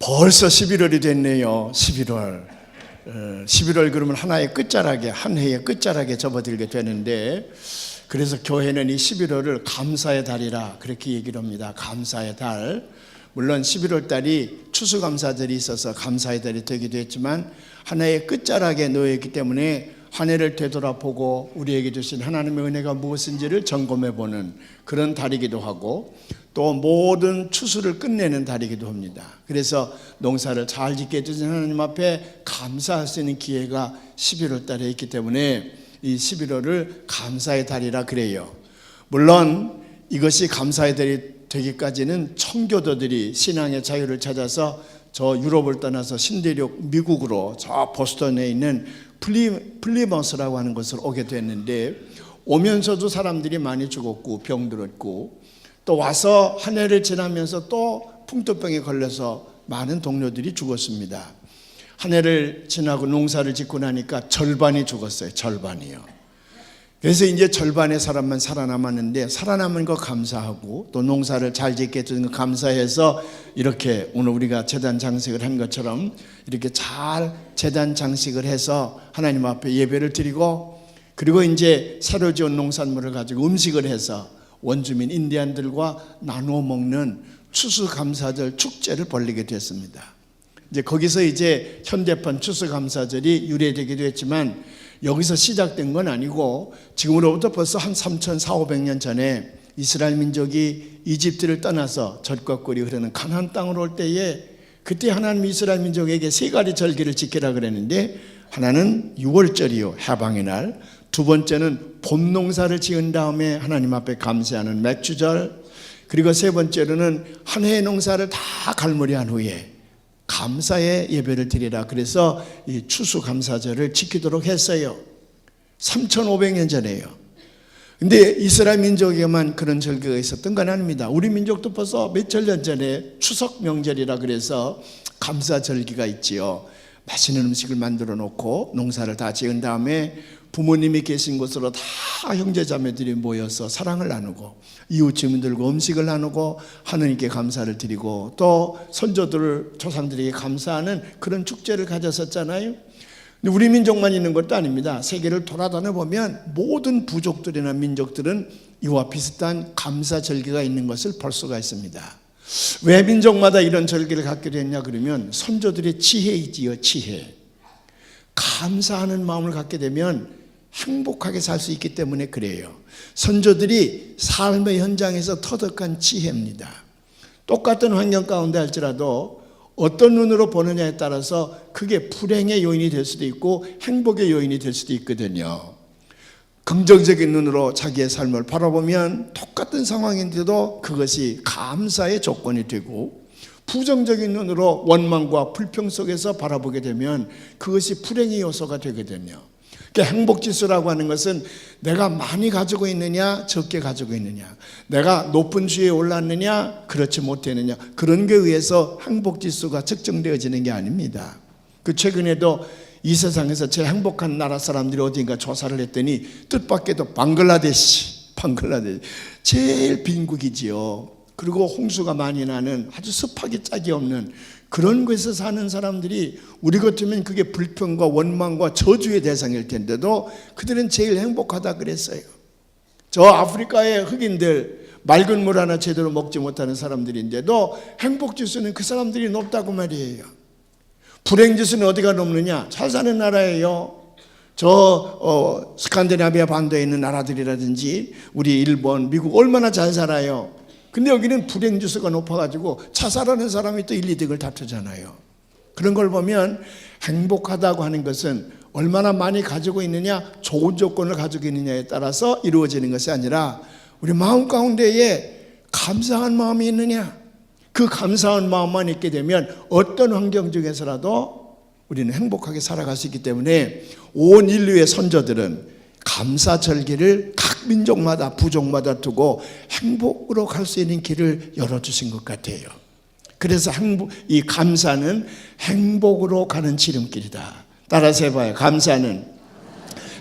벌써 11월이 됐네요. 11월 그러면 하나의 끝자락에, 한 해의 끝자락에 접어들게 되는데, 그래서 교회는 이 11월을 감사의 달이라 그렇게 얘기를 합니다. 감사의 달. 물론 11월 달이 추수감사절이 있어서 감사의 달이 되기도 했지만 하나의 끝자락에 놓여있기 때문에 한 해를 되돌아보고 우리에게 주신 하나님의 은혜가 무엇인지를 점검해보는 그런 달이기도 하고, 또 모든 추수를 끝내는 달이기도 합니다. 그래서 농사를 잘 짓게 해주신 하나님 앞에 감사할 수 있는 기회가 11월 달에 있기 때문에 이 11월을 감사의 달이라 그래요. 물론 이것이 감사의 달이 되기까지는 청교도들이 신앙의 자유를 찾아서 저 유럽을 떠나서 신대륙 미국으로 저 보스턴에 있는 플리머스라고 하는 곳을 오게 됐는데, 오면서도 사람들이 많이 죽었고 병들었고, 또 와서 한 해를 지나면서 또 풍토병에 걸려서 많은 동료들이 죽었습니다. 한 해를 지나고 농사를 짓고 나니까 절반이 죽었어요. 절반이요. 그래서 이제 절반의 사람만 살아남았는데, 살아남은 거 감사하고 또 농사를 잘 짓게 해주는 거 감사해서 이렇게 오늘 우리가 제단 장식을 한 것처럼 이렇게 잘 제단 장식을 해서 하나님 앞에 예배를 드리고, 그리고 이제 새로 지은 농산물을 가지고 음식을 해서 원주민 인디안들과 나누어 먹는 추수감사절 축제를 벌리게 됐습니다. 이제 거기서 이제 현대판 추수감사절이 유래되기도 했지만, 여기서 시작된 건 아니고 지금으로부터 벌써 한 3,400~500년 전에 이스라엘 민족이 이집트를 떠나서 젖과 꿀이 흐르는 가나안 땅으로 올 때에, 그때 하나님이 이스라엘 민족에게 세 가지 절기를 지키라 그랬는데, 하나는 6월절이요, 해방의 날. 두 번째는 봄 농사를 지은 다음에 하나님 앞에 감사하는 맥주절. 그리고 세 번째로는 한 해의 농사를 다 갈무리한 후에 감사의 예배를 드리라. 그래서 이 추수감사절을 지키도록 했어요. 3,500년 전에요. 근데 이스라엘 민족에만 그런 절기가 있었던 건 아닙니다. 우리 민족도 벌써 몇천 년 전에 추석 명절이라 그래서 감사절기가 있지요. 맛있는 음식을 만들어 놓고 농사를 다 지은 다음에 부모님이 계신 곳으로 다 형제자매들이 모여서 사랑을 나누고 이웃 주민들과 음식을 나누고 하느님께 감사를 드리고 또 선조들 조상들에게 감사하는 그런 축제를 가졌었잖아요. 근데 우리 민족만 있는 것도 아닙니다. 세계를 돌아다녀 보면 모든 부족들이나 민족들은 이와 비슷한 감사 절기가 있는 것을 볼 수가 있습니다. 왜 민족마다 이런 절기를 갖게 됐냐 그러면 선조들의 지혜이지요. 지혜. 감사하는 마음을 갖게 되면 행복하게 살 수 있기 때문에 그래요. 선조들이 삶의 현장에서 터득한 지혜입니다. 똑같은 환경 가운데 할지라도 어떤 눈으로 보느냐에 따라서 그게 불행의 요인이 될 수도 있고 행복의 요인이 될 수도 있거든요. 긍정적인 눈으로 자기의 삶을 바라보면 똑같은 상황인데도 그것이 감사의 조건이 되고, 부정적인 눈으로 원망과 불평 속에서 바라보게 되면 그것이 불행의 요소가 되거든요. 행복지수라고 하는 것은 내가 많이 가지고 있느냐 적게 가지고 있느냐, 내가 높은 지위에 올랐느냐 그렇지 못했느냐, 그런 게 의해서 행복지수가 측정되어지는 게 아닙니다. 최근에도 이 세상에서 제일 행복한 나라 사람들이 어딘가 조사를 했더니 뜻밖에도 방글라데시 제일 빈국이지요. 그리고 홍수가 많이 나는 아주 습하기 짝이 없는 그런 곳에서 사는 사람들이, 우리 같으면 그게 불평과 원망과 저주의 대상일 텐데도 그들은 제일 행복하다 그랬어요. 저 아프리카의 흑인들 맑은 물 하나 제대로 먹지 못하는 사람들인데도 행복지수는 그 사람들이 높다고 말이에요. 불행지수는 어디가 높느냐? 잘 사는 나라예요. 스칸디나비아 반도에 있는 나라들이라든지 우리 일본, 미국 얼마나 잘 살아요. 근데 여기는 불행지수가 높아가지고 자살하는 사람이 또 1, 2등을 다투잖아요. 그런 걸 보면 행복하다고 하는 것은 얼마나 많이 가지고 있느냐, 좋은 조건을 가지고 있느냐에 따라서 이루어지는 것이 아니라 우리 마음 가운데에 감사한 마음이 있느냐, 그 감사한 마음만 있게 되면 어떤 환경 중에서라도 우리는 행복하게 살아갈 수 있기 때문에 온 인류의 선조들은 감사절기를 각 민족마다 부족마다 두고 행복으로 갈 수 있는 길을 열어주신 것 같아요. 그래서 이 감사는 행복으로 가는 지름길이다. 따라서 해봐요. 감사는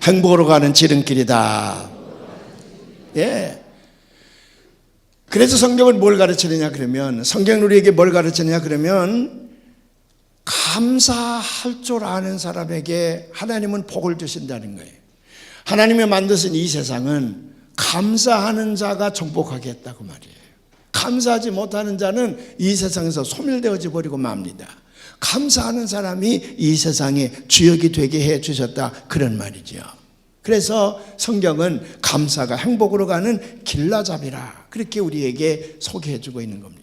행복으로 가는 지름길이다. 예. 그래서 성경은 뭘 가르치느냐 그러면, 성경은 우리에게 뭘 가르치느냐 그러면 감사할 줄 아는 사람에게 하나님은 복을 주신다는 거예요. 하나님이 만드신 이 세상은 감사하는 자가 정복하게 했다고 말이에요. 감사하지 못하는 자는 이 세상에서 소멸되어져 버리고 맙니다. 감사하는 사람이 이 세상의 주역이 되게 해 주셨다, 그런 말이죠. 그래서 성경은 감사가 행복으로 가는 길라잡이라, 그렇게 우리에게 소개해 주고 있는 겁니다.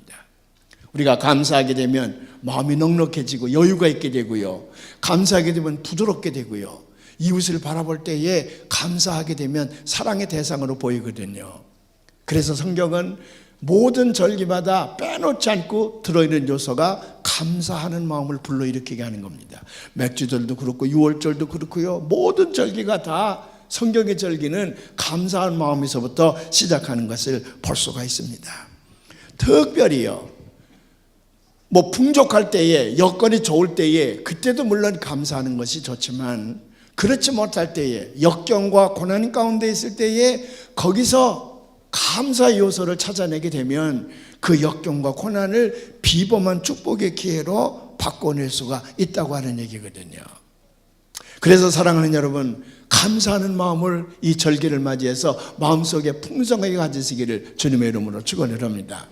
우리가 감사하게 되면 마음이 넉넉해지고 여유가 있게 되고요, 감사하게 되면 부드럽게 되고요, 이웃을 바라볼 때에 감사하게 되면 사랑의 대상으로 보이거든요. 그래서 성경은 모든 절기마다 빼놓지 않고 들어있는 요소가 감사하는 마음을 불러일으키게 하는 겁니다. 맥주절도 그렇고 유월절도 그렇고요, 모든 절기가 다, 성경의 절기는 감사한 마음에서부터 시작하는 것을 볼 수가 있습니다. 특별히요, 풍족할 때에, 여건이 좋을 때에, 그때도 물론 감사하는 것이 좋지만, 그렇지 못할 때에, 역경과 고난 가운데 있을 때에 거기서 감사 요소를 찾아내게 되면 그 역경과 고난을 비범한 축복의 기회로 바꿔낼 수가 있다고 하는 얘기거든요. 그래서 사랑하는 여러분, 감사하는 마음을 이 절기를 맞이해서 마음속에 풍성하게 가지시기를 주님의 이름으로 축원을 합니다.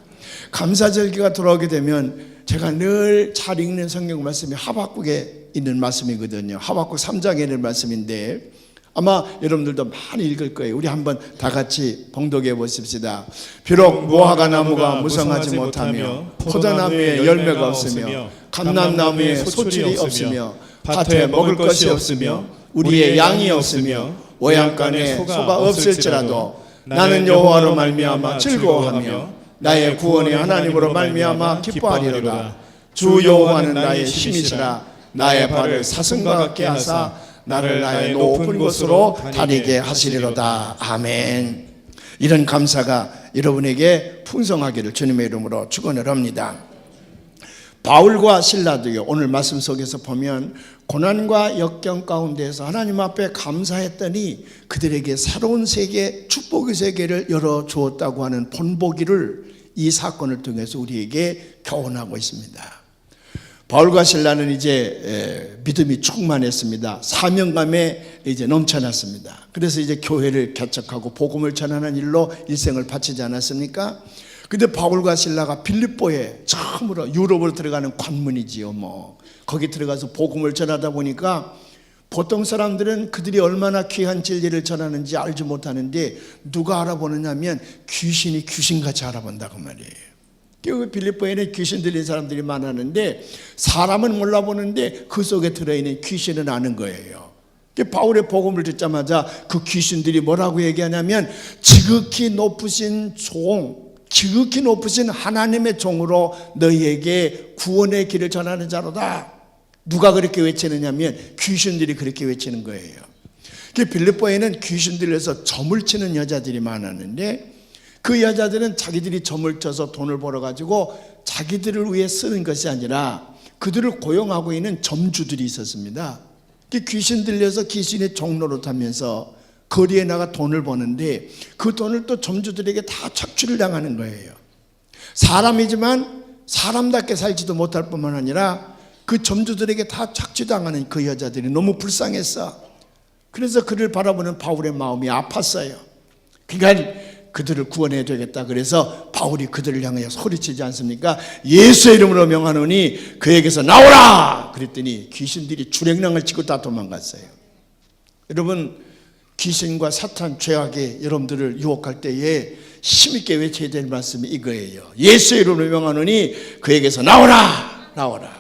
감사절기가 돌아오게 되면 제가 늘 잘 읽는 성경 말씀이 하박국에 있는 말씀이거든요. 하박국 3장에 있는 말씀인데 아마 여러분들도 많이 읽을 거예요. 우리 한번 다 같이 봉독해 보십시다. 비록 무화과 나무가 무성하지 못하며 포도나무에 열매가 없으며 감람나무에 소출이 없으며 밭에 먹을 것이 없으며 우리의 양이 없으며 오양간에 소가 없을지라도 나는 여호와로 말미암아 즐거워하며 나의 구원의 하나님으로 말미암아 기뻐하리로다. 주 여호와는 나의 힘이시라. 나의 발을 사슴과 같게 하사 나를 나의 높은 곳으로 다니게 하시리로다. 아멘. 이런 감사가 여러분에게 풍성하기를 주님의 이름으로 축원을 합니다. 바울과 실라도요, 오늘 말씀 속에서 보면 고난과 역경 가운데에서 하나님 앞에 감사했더니 그들에게 새로운 세계, 축복의 세계를 열어주었다고 하는 본보기를 이 사건을 통해서 우리에게 교훈하고 있습니다. 바울과 실라는 이제 믿음이 충만했습니다. 사명감에 이제 넘쳐났습니다. 그래서 이제 교회를 개척하고 복음을 전하는 일로 일생을 바치지 않았습니까? 근데 바울과 실라가 빌립보에 처음으로 유럽으로 들어가는 관문이지요. 거기 들어가서 복음을 전하다 보니까 보통 사람들은 그들이 얼마나 귀한 진리를 전하는지 알지 못하는데 누가 알아보느냐면 귀신이 귀신같이 알아본다고 말이에요. 빌립보에는 귀신 들린 사람들이 많았는데 사람은 몰라보는데 그 속에 들어있는 귀신은 아는 거예요. 바울의 복음을 듣자마자 그 귀신들이 뭐라고 얘기하냐면 지극히 높으신 종, 지극히 높으신 하나님의 종으로 너희에게 구원의 길을 전하는 자로다. 누가 그렇게 외치느냐면 귀신들이 그렇게 외치는 거예요. 빌립보에는 귀신 들려서 점을 치는 여자들이 많았는데 그 여자들은 자기들이 점을 쳐서 돈을 벌어가지고 자기들을 위해 쓰는 것이 아니라 그들을 고용하고 있는 점주들이 있었습니다. 귀신 들려서 귀신의 종로로 타면서 거리에 나가 돈을 버는데 그 돈을 또 점주들에게 다 착취를 당하는 거예요. 사람이지만 사람답게 살지도 못할 뿐만 아니라 그 점주들에게 다 착취당하는 그 여자들이 너무 불쌍했어. 그래서 그를 바라보는 바울의 마음이 아팠어요. 그러니까 그들을 구원해야 되겠다. 그래서 바울이 그들을 향하여 소리치지 않습니까? 예수의 이름으로 명하노니 그에게서 나오라! 그랬더니 귀신들이 주랭랑을 치고 다 도망갔어요. 여러분, 귀신과 사탄, 죄악이 여러분들을 유혹할 때에 힘있게 외쳐야 될 말씀이 이거예요. 예수의 이름으로 명하노니 그에게서 나오라! 나오라!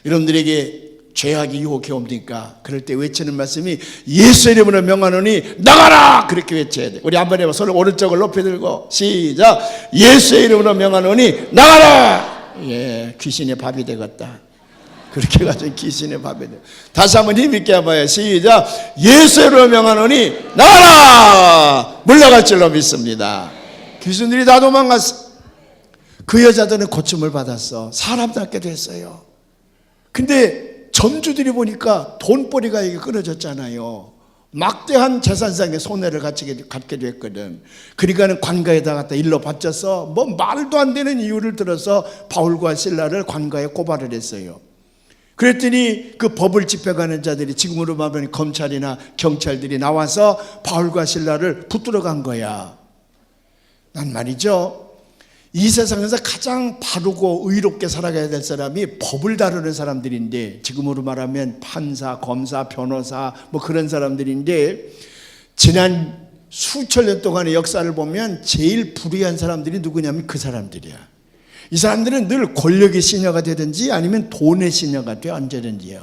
여러분들에게 죄악이 유혹해 옵니까? 그럴 때 외치는 말씀이 예수의 이름으로 명하노니 나가라! 그렇게 외쳐야 돼. 우리 한번 해봐. 손을 오른쪽을 높이 들고 시작. 예수의 이름으로 명하노니 나가라! 예, 귀신의 밥이 되겠다. 그렇게 가지고 귀신의 밥이 돼. 다시 한번 힘있게 해봐요. 시작. 예수의 이름으로 명하노니 나가라! 물러갈 줄로 믿습니다. 귀신들이 다 도망갔어. 그 여자들은 고침을 받았어. 사람답게 됐어요. 근데 점주들이 보니까 돈벌이가 이게 끊어졌잖아요. 막대한 재산상의 손해를 갖게 됐거든. 그러니까는 관가에다 갖다 일로 바쳐서 말도 안 되는 이유를 들어서 바울과 실라를 관가에 고발을 했어요. 그랬더니 그 법을 집행하는 자들이, 지금으로 말하면 검찰이나 경찰들이 나와서 바울과 실라를 붙들어 간 거야. 난 말이죠, 이 세상에서 가장 바르고 의롭게 살아가야 될 사람이 법을 다루는 사람들인데, 지금으로 말하면 판사, 검사, 변호사 뭐 그런 사람들인데, 지난 수천 년 동안의 역사를 보면 제일 불의한 사람들이 누구냐면 그 사람들이야. 이 사람들은 늘 권력의 시녀가 되든지 아니면 돈의 시녀가 돼 언제든지요.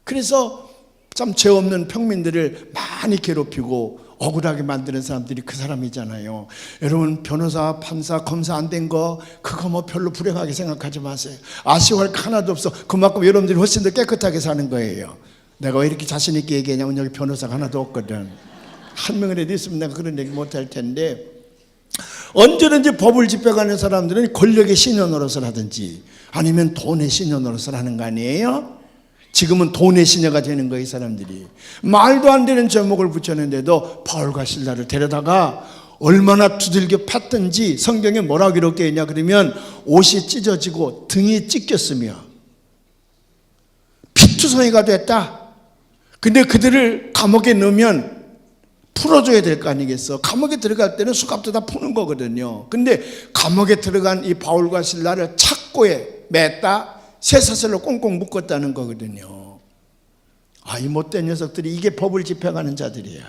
그래서 참 죄 없는 평민들을 많이 괴롭히고 억울하게 만드는 사람들이 그 사람이잖아요. 여러분, 변호사, 판사, 검사 안 된 거 그거 뭐 별로 불행하게 생각하지 마세요. 아쉬워할 거 하나도 없어. 그만큼 여러분들이 훨씬 더 깨끗하게 사는 거예요. 내가 왜 이렇게 자신 있게 얘기하냐면 여기 변호사가 하나도 없거든. 한 명이라도 있으면 내가 그런 얘기 못 할 텐데, 언제든지 법을 집행하는 사람들은 권력의 신여 노릇을 하든지 아니면 돈의 신여 노릇을 하는 거 아니에요? 지금은 돈의 신여가 되는 거예요. 이 사람들이 말도 안 되는 제목을 붙였는데도 바울과 실라를 데려다가 얼마나 두들겨 팠든지, 성경에 뭐라고 기록되어 있냐 그러면 옷이 찢어지고 등이 찢겼으며 피투성이가 됐다. 근데 그들을 감옥에 넣으면 풀어줘야 될 거 아니겠어. 감옥에 들어갈 때는 수갑도 다 푸는 거거든요. 근데 감옥에 들어간 이 바울과 실라를 착고에 맸다, 쇠사슬로 꽁꽁 묶었다는 거거든요. 아, 이 못된 녀석들이 이게 법을 집행하는 자들이야.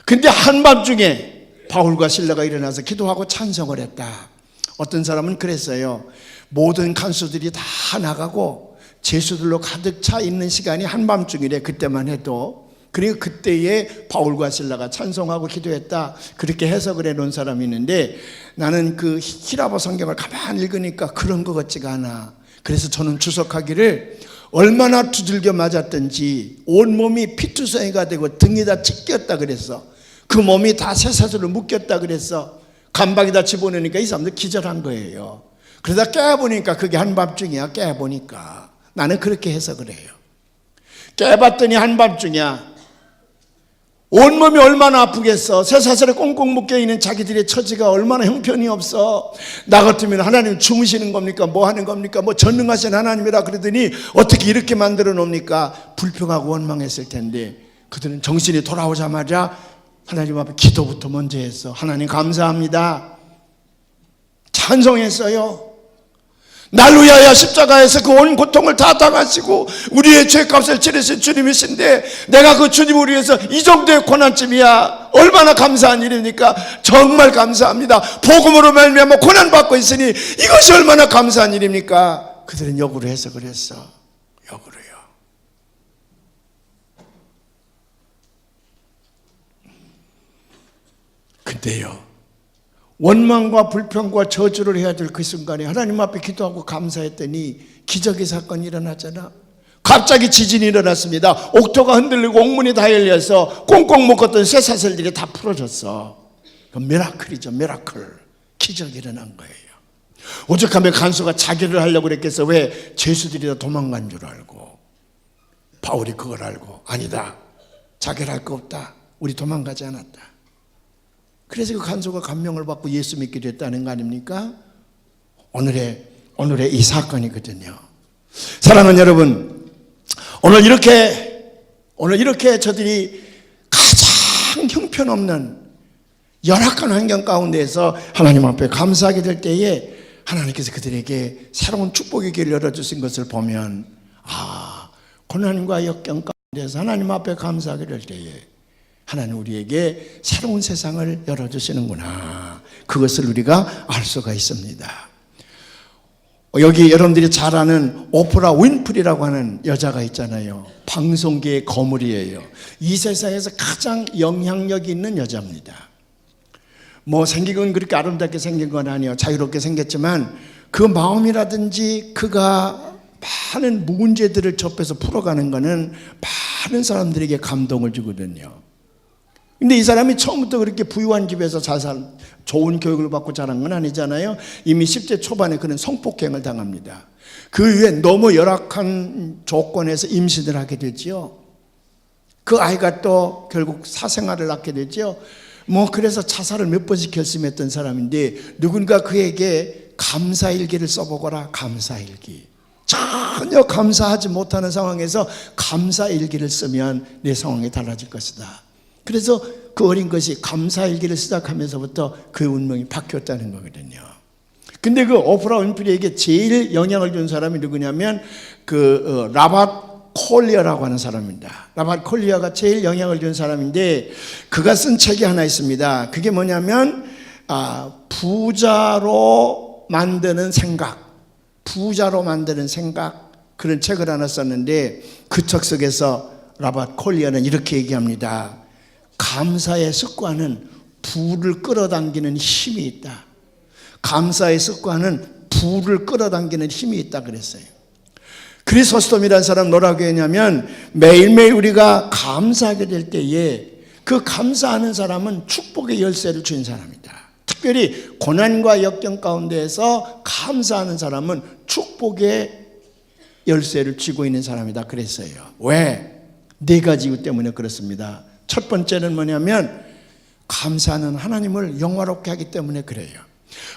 근데 한밤중에 바울과 실라가 일어나서 기도하고 찬송을 했다. 어떤 사람은 그랬어요. 모든 간수들이 다 나가고 죄수들로 가득 차 있는 시간이 한밤중이래. 그때만 해도. 그리고 그때에 바울과 실라가 찬송하고 기도했다, 그렇게 해석을 해놓은 사람이 있는데, 나는 그 히라보 성경을 가만히 읽으니까 그런 것 같지가 않아. 그래서 저는 주석하기를, 얼마나 두들겨 맞았든지 온몸이 피투성이가 되고 등이 다 찢겼다 그랬어. 그 몸이 다 쇠사슬로 묶였다 그랬어. 감박에다 집어넣으니까 이 사람들 기절한 거예요. 그러다 깨보니까 그게 한밤중이야. 깨보니까 나는 그렇게 해석을 해요. 깨봤더니 한밤중이야. 온몸이 얼마나 아프겠어. 쇠사슬에 꽁꽁 묶여있는 자기들의 처지가 얼마나 형편이 없어. 나 같으면 하나님 주무시는 겁니까? 뭐 하는 겁니까? 뭐 전능하신 하나님이라 그러더니 어떻게 이렇게 만들어 놓습니까? 불평하고 원망했을 텐데, 그들은 정신이 돌아오자마자 하나님 앞에 기도부터 먼저 했어. 하나님 감사합니다. 찬송했어요. 날 위하여 십자가에서 그 온 고통을 다 당하시고 우리의 죄값을 치르신 주님이신데, 내가 그 주님을 위해서 이 정도의 고난쯤이야. 얼마나 감사한 일입니까? 정말 감사합니다. 복음으로 말미암아 고난받고 있으니 이것이 얼마나 감사한 일입니까? 그들은 역으로 해석을 했어. 역으로요. 근데요, 원망과 불평과 저주를 해야 될 그 순간에 하나님 앞에 기도하고 감사했더니 기적의 사건이 일어나잖아. 갑자기 지진이 일어났습니다. 옥토가 흔들리고 옥문이 다 열려서 꽁꽁 묶었던 쇠사슬들이 다 풀어졌어. 미라클이죠. 미라클. 기적이 일어난 거예요. 오죽하면 간수가 자결을 하려고 그랬겠어. 왜? 죄수들이 다 도망간 줄 알고. 바울이 그걸 알고, 아니다, 자결할 거 없다, 우리 도망가지 않았다. 그래서 그 간수가 감명을 받고 예수 믿게 됐다는 거 아닙니까? 오늘의 이 사건이거든요. 사랑하는 여러분, 오늘 이렇게 저들이 가장 형편없는 열악한 환경 가운데에서 하나님 앞에 감사하게 될 때에 하나님께서 그들에게 새로운 축복의 길을 열어주신 것을 보면, 아, 고난과 역경 가운데서 하나님 앞에 감사하게 될 때에 하나님 우리에게 새로운 세상을 열어주시는구나, 그것을 우리가 알 수가 있습니다. 여기 여러분들이 잘 아는 오프라 윈프리라고 하는 여자가 있잖아요. 방송계의 거물이에요. 이 세상에서 가장 영향력 있는 여자입니다. 뭐 생긴 건 그렇게 아름답게 생긴 건 아니에요. 자유롭게 생겼지만 그 마음이라든지 그가 많은 문제들을 접해서 풀어가는 거는 많은 사람들에게 감동을 주거든요. 근데 이 사람이 처음부터 그렇게 부유한 집에서 좋은 교육을 받고 자란 건 아니잖아요. 이미 10대 초반에 그는 성폭행을 당합니다. 그 이후에 너무 열악한 조건에서 임신을 하게 되죠. 그 아이가 또 결국 사생아를 낳게 되죠. 뭐 그래서 자살을 몇 번씩 결심했던 사람인데, 누군가 그에게 감사일기를 써보거라, 감사일기. 전혀 감사하지 못하는 상황에서 감사일기를 쓰면 내 상황이 달라질 것이다. 그래서 그 어린 것이 감사일기를 시작하면서부터 그 운명이 바뀌었다는 거거든요. 근데 그 오프라 윈프리에게 제일 영향을 준 사람이 누구냐면 라밧 콜리어라고 하는 사람입니다. 라밧 콜리어가 제일 영향을 준 사람인데 그가 쓴 책이 하나 있습니다. 그게 뭐냐면 부자로 만드는 생각, 그런 책을 하나 썼는데 그 책 속에서 라밧 콜리어는 이렇게 얘기합니다. 감사의 습관은 부를 끌어당기는 힘이 있다. 감사의 습관은 부를 끌어당기는 힘이 있다 그랬어요. 크리소스톰이라는 사람 뭐라고 했냐면 매일매일 우리가 감사하게 될 때에 그 감사하는 사람은 축복의 열쇠를 쥔 사람이다. 특별히 고난과 역경 가운데에서 감사하는 사람은 축복의 열쇠를 쥐고 있는 사람이다 그랬어요. 왜? 네 가지 이유 때문에 그렇습니다. 첫 번째는 뭐냐면 감사는 하나님을 영화롭게 하기 때문에 그래요.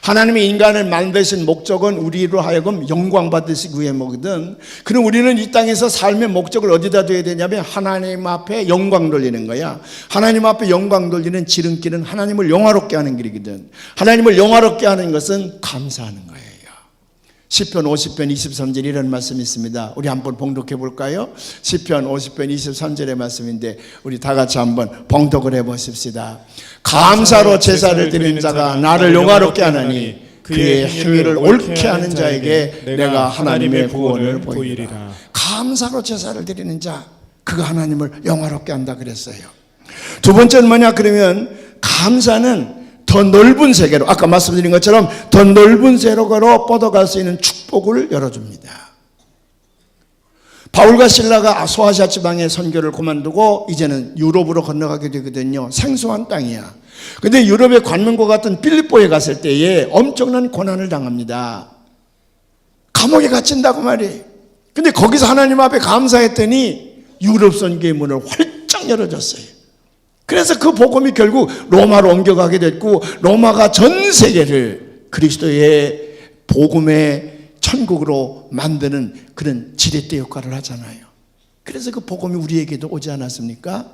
하나님이 인간을 만드신 목적은 우리로 하여금 영광 받으시기 위함이거든. 그럼 우리는 이 땅에서 삶의 목적을 어디다 둬야 되냐면 하나님 앞에 영광 돌리는 거야. 하나님 앞에 영광 돌리는 지름길은 하나님을 영화롭게 하는 길이거든. 하나님을 영화롭게 하는 것은 감사하는 거예요. 시편 50편 23절 이런 말씀이 있습니다. 우리 한번 봉독해 볼까요? 시편 50편 23절의 말씀인데 우리 다 같이 한번 봉독을 해 보십시다. 감사로 제사를 드리는 자가 나를 영화롭게 하나니 그의 행위를 옳게 하는 자에게 내가 하나님의 구원을 보이리라. 감사로 제사를 드리는 자, 그가 하나님을 영화롭게 한다 그랬어요. 두 번째는 뭐냐 그러면 감사는 더 넓은 세계로, 아까 말씀드린 것처럼 더 넓은 세계로 뻗어갈 수 있는 축복을 열어줍니다. 바울과 실라가 소아시아 지방의 선교를 그만두고 이제는 유럽으로 건너가게 되거든요. 생소한 땅이야. 근데 유럽의 관문과 같은 빌립보에 갔을 때에 엄청난 고난을 당합니다. 감옥에 갇힌다고 말이에요. 근데 거기서 하나님 앞에 감사했더니 유럽 선교의 문을 활짝 열어줬어요. 그래서 그 복음이 결국 로마로 옮겨가게 됐고 로마가 전 세계를 그리스도의 복음의 천국으로 만드는 그런 지렛대 역할을 하잖아요. 그래서 그 복음이 우리에게도 오지 않았습니까?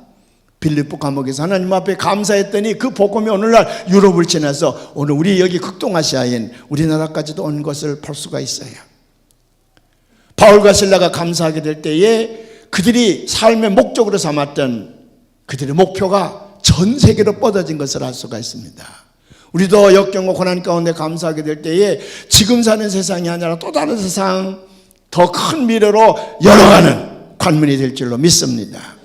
빌립보 감옥에서 하나님 앞에 감사했더니 그 복음이 오늘날 유럽을 지나서 오늘 우리 여기 극동아시아인 우리나라까지도 온 것을 볼 수가 있어요. 바울과 실라가 감사하게 될 때에 그들이 삶의 목적으로 삼았던 그들의 목표가 전 세계로 뻗어진 것을 알 수가 있습니다. 우리도 역경과 고난 가운데 감사하게 될 때에 지금 사는 세상이 아니라 또 다른 세상, 더 큰 미래로 열어가는 관문이 될 줄로 믿습니다.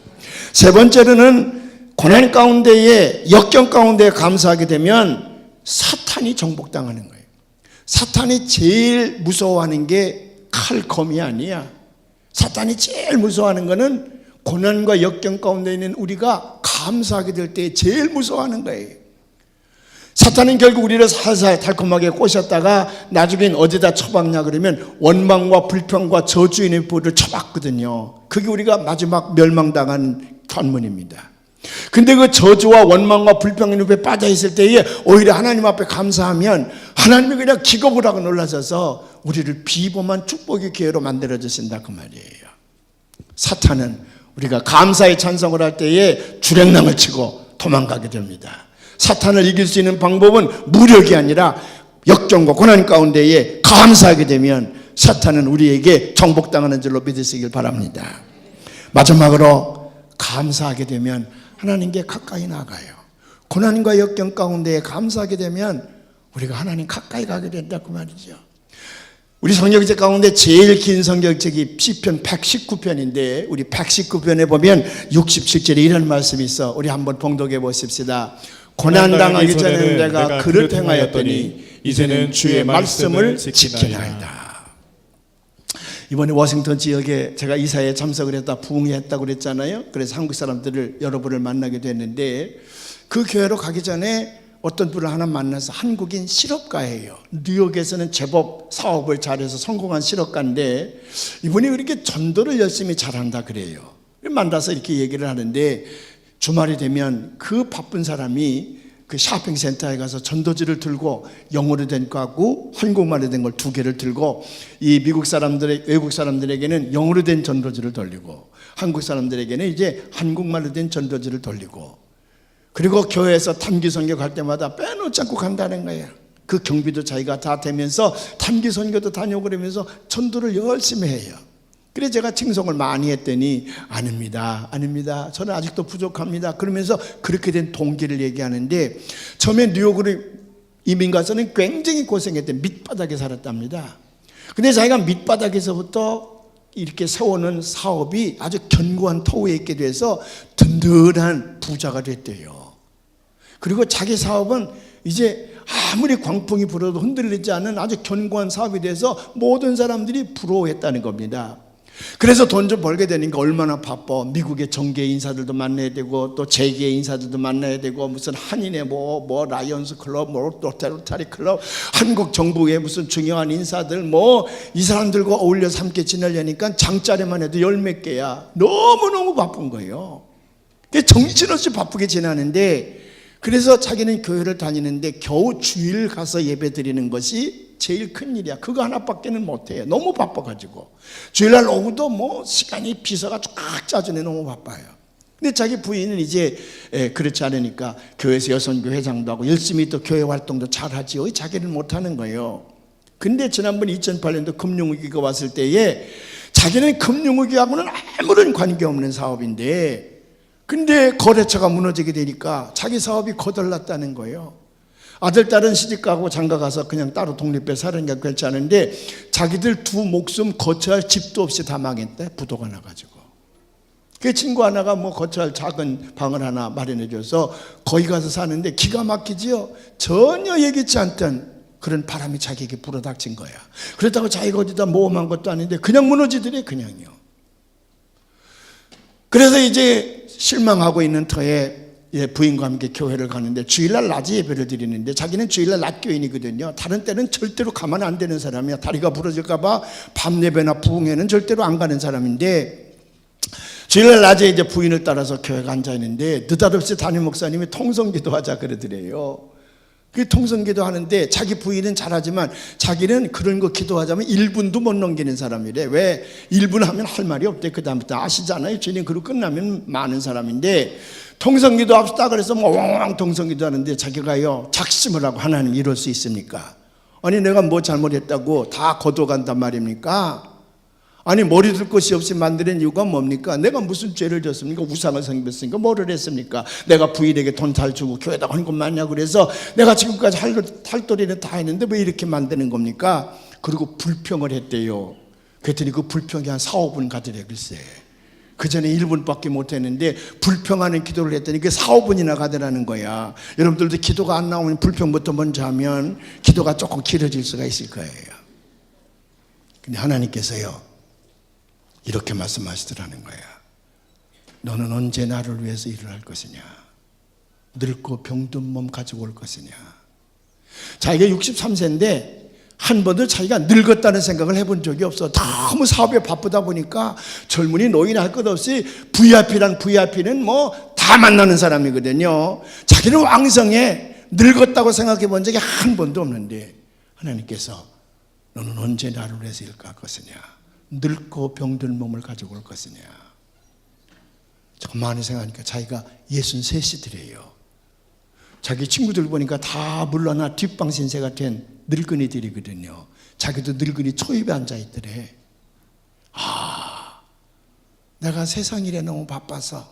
세 번째로는 고난 가운데에 역경 가운데 감사하게 되면 사탄이 정복당하는 거예요. 사탄이 제일 무서워하는 게 칼검이 아니야. 사탄이 제일 무서워하는 거는 고난과 역경 가운데 있는 우리가 감사하게 될 때 제일 무서워하는 거예요. 사탄은 결국 우리를 살살 달콤하게 꼬셨다가 나중엔 어디다 처박냐 그러면 원망과 불평과 저주인의 불을 쳐박거든요. 그게 우리가 마지막 멸망당한 관문입니다. 근데 그 저주와 원망과 불평의 늪에 빠져 있을 때에 오히려 하나님 앞에 감사하면 하나님이 그냥 기겁을 하고 놀라셔서 우리를 비범한 축복의 기회로 만들어 주신다 그 말이에요. 사탄은 우리가 감사의 찬송을 할 때에 주랭랑을 치고 도망가게 됩니다. 사탄을 이길 수 있는 방법은 무력이 아니라 역경과 고난 가운데에 감사하게 되면 사탄은 우리에게 정복당하는 줄로 믿으시길 바랍니다. 마지막으로 감사하게 되면 하나님께 가까이 나가요. 고난과 역경 가운데에 감사하게 되면 우리가 하나님 가까이 가게 된다 그 말이죠. 우리 성경책 가운데 제일 긴 성경책이 시편 119편인데 우리 119편에 보면 67절에 이런 말씀이 있어. 우리 한번 봉독해 보십시다. 고난당하기 전에는 내가 그릇 행하였더니 이제는 주의 말씀을 지키나이다. 이번에 워싱턴 지역에 제가 이사회에 참석을 했다 부흥했다고 그랬잖아요. 그래서 한국 사람들을 여러분을 만나게 됐는데 그 교회로 가기 전에 어떤 분을 하나 만나서 한국인 실업가예요. 뉴욕에서는 제법 사업을 잘해서 성공한 실업가인데 이분이 그렇게 전도를 열심히 잘한다 그래요. 만나서 이렇게 얘기를 하는데 주말이 되면 그 바쁜 사람이 그 쇼핑센터에 가서 전도지를 들고 영어로 된 거하고 한국말로 된 걸 두 개를 들고 이 외국 사람들에게는 영어로 된 전도지를 돌리고 한국 사람들에게는 이제 한국말로 된 전도지를 돌리고 그리고 교회에서 단기 선교 갈 때마다 빼놓지 않고 간다는 거예요. 그 경비도 자기가 다 대면서 단기 선교도 다녀오고 그러면서 전도를 열심히 해요. 그래서 제가 칭송을 많이 했더니 아닙니다. 저는 아직도 부족합니다. 그러면서 그렇게 된 동기를 얘기하는데 처음에 뉴욕으로 이민 가서는 굉장히 고생했대. 밑바닥에 살았답니다. 근데 자기가 밑바닥에서부터 이렇게 세우는 사업이 아주 견고한 터에 있게 돼서 든든한 부자가 됐대요. 그리고 자기 사업은 이제 아무리 광풍이 불어도 흔들리지 않는 아주 견고한 사업이 돼서 모든 사람들이 부러워했다는 겁니다. 그래서 돈 좀 벌게 되니까 얼마나 바빠. 미국의 정계 인사들도 만나야 되고 또 재계 인사들도 만나야 되고 무슨 한인의 뭐 라이언스 클럽, 뭐 로타리 클럽, 한국 정부의 무슨 중요한 인사들 뭐 이 사람들과 어울려서 함께 지내려니까 장자리만 해도 열 몇 개야. 너무너무 바쁜 거예요. 정신없이 바쁘게 지내는데 그래서 자기는 교회를 다니는데 겨우 주일 가서 예배 드리는 것이 제일 큰 일이야. 그거 하나밖에는 못해요. 너무 바빠가지고 주일날 오후도 뭐 시간이 비서가 쫙 짜주네. 너무 바빠요. 근데 자기 부인은 이제 그렇지 않으니까 교회에서 여성교 회장도 하고 열심히 또 교회 활동도 잘하지요. 자기는 못하는 거예요. 근데 지난번 2008년도 금융위기가 왔을 때에 자기는 금융위기하고는 아무런 관계없는 사업인데 근데 거래처가 무너지게 되니까 자기 사업이 거덜났다는 거예요. 아들, 딸은 시집가고 장가가서 그냥 따로 독립해 사는 게 괜찮은데 자기들 두 목숨 거처할 집도 없이 다 망했대. 부도가 나가지고. 그 친구 하나가 뭐 거처할 작은 방을 하나 마련해줘서 거기 가서 사는데 기가 막히지요. 전혀 예기치 않던 그런 바람이 자기에게 불어닥친 거야. 그렇다고 자기가 어디다 모험한 것도 아닌데 그냥 무너지더래. 그냥요. 그래서 이제 실망하고 있는 터에 부인과 함께 교회를 가는데 주일날 낮에 예배를 드리는데 자기는 주일날 낮 교인이거든요. 다른 때는 절대로 가면 안 되는 사람이야. 다리가 부러질까 봐 밤 예배나 부흥회는 절대로 안 가는 사람인데 주일날 낮에 이제 부인을 따라서 교회에 앉아 있는데 느닷없이 담임 목사님이 통성기도 하자 그러더래요. 그 통성기도 하는데 자기 부인은 잘하지만 자기는 그런 거 기도하자면 1분도 못 넘기는 사람이래. 왜? 1분 하면 할 말이 없대. 그 다음부터 아시잖아요. 주님 그러고 끝나면 많은 사람인데 통성기도 합시다 그래서 뭐 왕왕 통성기도 하는데 자기가요 작심을 하고 하나님 이럴 수 있습니까? 아니 내가 뭐 잘못했다고 다 거둬간단 말입니까? 아니 머리 둘 곳이 없이 만드는 이유가 뭡니까? 내가 무슨 죄를 졌습니까? 우상을 섬겼으니까 뭐를 했습니까? 내가 부인에게 돈 잘 주고 교회다가 한 것 많냐 그래서 내가 지금까지 할 도리는 다 했는데 왜 이렇게 만드는 겁니까? 그리고 불평을 했대요. 그랬더니 그 불평이 한 4, 5분 가더래. 글쎄 그 전에 1분밖에 못 했는데 불평하는 기도를 했더니 그게 4, 5분이나 가더라는 거야. 여러분들도 기도가 안 나오면 불평부터 먼저 하면 기도가 조금 길어질 수가 있을 거예요. 근데 하나님께서요 이렇게 말씀하시더라는 거야. 너는 언제 나를 위해서 일을 할 것이냐? 늙고 병든 몸 가지고 올 것이냐? 자기가 63세인데 한 번도 자기가 늙었다는 생각을 해본 적이 없어. 너무 사업에 바쁘다 보니까 젊은이 노인 할 것 없이 VIP는 뭐 다 만나는 사람이거든요. 자기는 왕성해. 늙었다고 생각해 본 적이 한 번도 없는데 하나님께서 너는 언제 나를 위해서 일할 것이냐? 늙고 병든 몸을 가지고 올 것이냐? 많이 생각하니까 자기가 63이더래요. 자기 친구들 보니까 다 물러나 뒷방 신세 같은 늙은이들이거든요. 자기도 늙은이 초입에 앉아있더래. 내가 세상 일에 너무 바빠서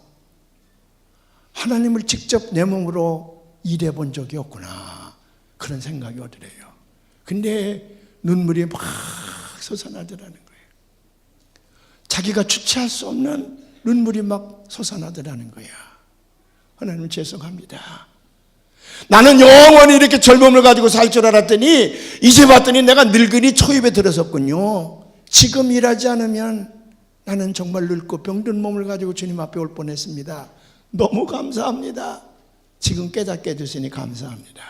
하나님을 직접 내 몸으로 일해본 적이 없구나. 그런 생각이 오더래요. 근데 눈물이 막 솟아나더라는 거예요. 자기가 주체할 수 없는 눈물이 막 솟아나더라는 거야. 하나님 죄송합니다. 나는 영원히 이렇게 젊음을 가지고 살 줄 알았더니 이제 봤더니 내가 늙은이 초입에 들어섰군요. 지금 일하지 않으면 나는 정말 늙고 병든 몸을 가지고 주님 앞에 올 뻔했습니다. 너무 감사합니다. 지금 깨닫게 해주시니 감사합니다.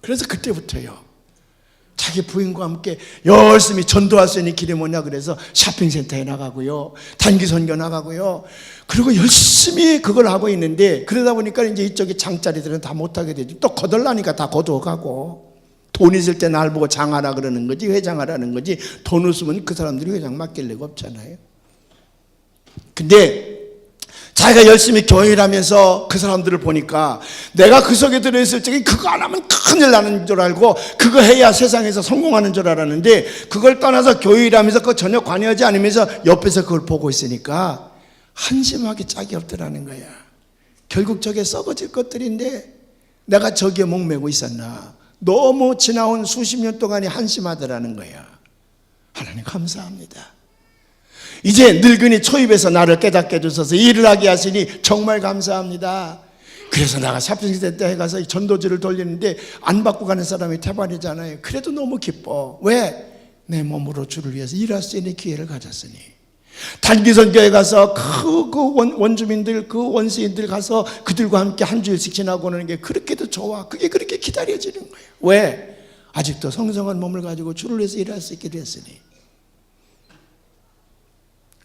그래서 그때부터요 자기 부인과 함께 열심히 전도할 수 있는 길이 뭐냐 그래서 쇼핑센터에 나가고요, 단기 선교 나가고요, 그리고 열심히 그걸 하고 있는데, 그러다 보니까 이제 이쪽에 장자리들은 다 못하게 되죠. 또 거덜나니까 다 거두어가고, 돈 있을 때 날 보고 장하라 그러는 거지, 회장하라는 거지, 돈 없으면 그 사람들이 회장 맡길 리가 없잖아요. 근데 자기가 열심히 교회를 하면서 그 사람들을 보니까 내가 그 속에 들어있을 적에 그거 안 하면 큰일 나는 줄 알고 그거 해야 세상에서 성공하는 줄 알았는데, 그걸 떠나서 교회를 하면서 그거 전혀 관여하지 않으면서 옆에서 그걸 보고 있으니까 한심하게 짝이 없더라는 거야. 결국 저게 썩어질 것들인데 내가 저기에 목매고 있었나. 너무 지나온 수십 년 동안이 한심하더라는 거야. 하나님 감사합니다. 이제 늙은이 초입에서 나를 깨닫게 해주셔서 일을 하게 하시니 정말 감사합니다. 그래서 내가 샤핑센터에 가서 전도지를 돌리는데 안 받고 가는 사람이 태반이잖아요. 그래도 너무 기뻐. 왜? 내 몸으로 주를 위해서 일할 수 있는 기회를 가졌으니. 단기선교에 가서 그 원주민들, 그 원시인들 가서 그들과 함께 한 주일씩 지나고 오는 게 그렇게도 좋아. 그게 그렇게 기다려지는 거예요. 왜? 아직도 성성한 몸을 가지고 주를 위해서 일할 수 있게 됐으니.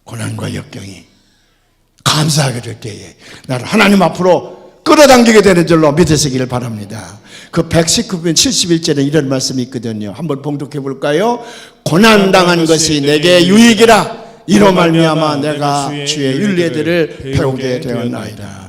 고난과 역경이 감사하게 될 때에 나를 하나님 앞으로 끌어당기게 되는 줄로 믿으시기를 바랍니다. 그 119편 71절에 이런 말씀이 있거든요. 한번 봉독해 볼까요? 고난당한 것이 내게 유익이라, 이로 말미암아 내가 주의 율례들을 배우게 되었나이다.